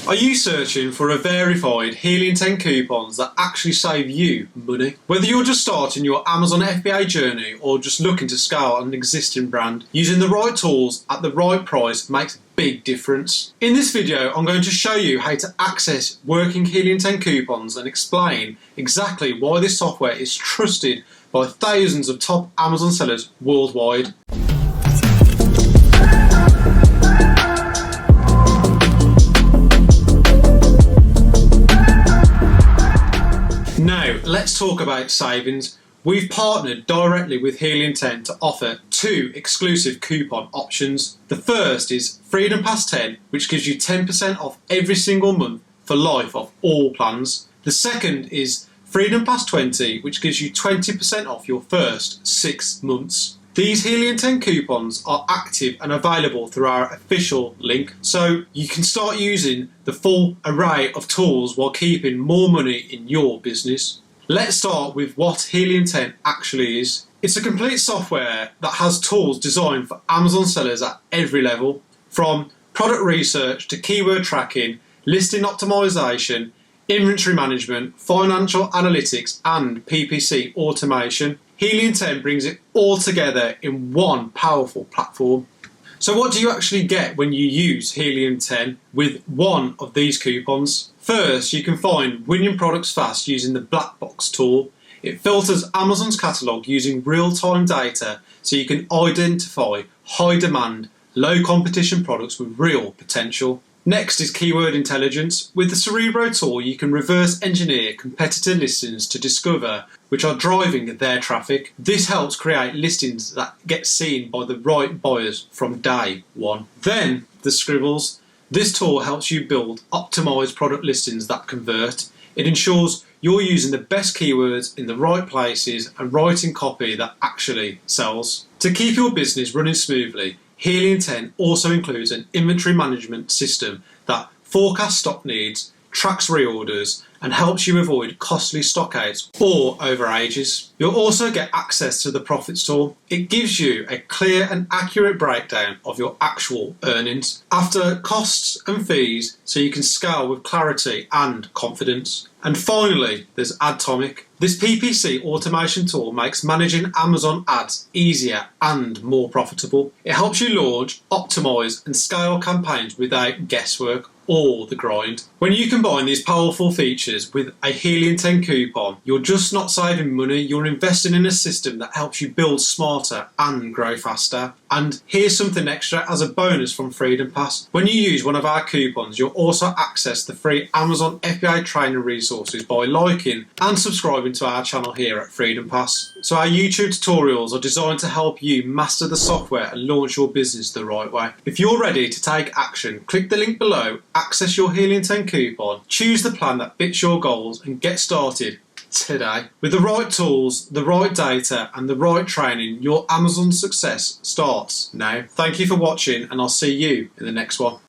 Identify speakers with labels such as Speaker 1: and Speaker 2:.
Speaker 1: Are you searching for a verified Helium 10 coupons that actually save you money? Whether you're just starting your Amazon FBA journey or just looking to scale an existing brand, using the right tools at the right price makes a big difference. In this video, I'm going to show you how to access working Helium 10 coupons and explain exactly why this software is trusted by thousands of top Amazon sellers worldwide. Now, let's talk about savings. We've partnered directly with Helium 10 to offer two exclusive coupon options. The first is Freedom Pass 10, which gives you 10% off every single month for life of all plans. The second is Freedom Pass 20, which gives you 20% off your first 6 months. These Helium 10 coupons are active and available through our official link, so you can start using the full array of tools while keeping more money in your business. Let's start with what Helium 10 actually is. It's a complete software that has tools designed for Amazon sellers at every level, from product research to keyword tracking, listing optimization, inventory management, financial analytics and PPC automation. Helium 10 brings it all together in one powerful platform. So what do you actually get when you use Helium 10 with one of these coupons? First, you can find winning products fast using the black box tool. It filters Amazon's catalogue using real-time data so you can identify high demand, low competition products with real potential. Next is keyword intelligence. With the Cerebro tool, you can reverse engineer competitor listings to discover which are driving their traffic. This helps create listings that get seen by the right buyers from day one. Then, the Scribbles. This tool helps you build optimized product listings that convert. It ensures you're using the best keywords in the right places and writing copy that actually sells. To keep your business running smoothly, Helium 10 also includes an inventory management system that forecasts stock needs, tracks reorders, and helps you avoid costly stockouts or overages. You'll also get access to the profits tool. It gives you a clear and accurate breakdown of your actual earnings after costs and fees so you can scale with clarity and confidence. And finally, there's Adtomic. This PPC automation tool makes managing Amazon ads easier and more profitable. It helps you launch, optimize, and scale campaigns without guesswork or the grind. When you combine these powerful features with a Helium 10 coupon, you're just not saving money, you're investing in a system that helps you build smarter and grow faster. And here's something extra as a bonus from Freedom Pass. When you use one of our coupons, you'll also access the free Amazon FBA training resources by liking and subscribing to our channel here at Freedom Pass. So our YouTube tutorials are designed to help you master the software and launch your business the right way. If you're ready to take action, click the link below, access your Helium 10 coupon, choose the plan that fits your goals and get started today. With the right tools, the right data and the right training, your Amazon success starts now. Thank you for watching and I'll see you in the next one.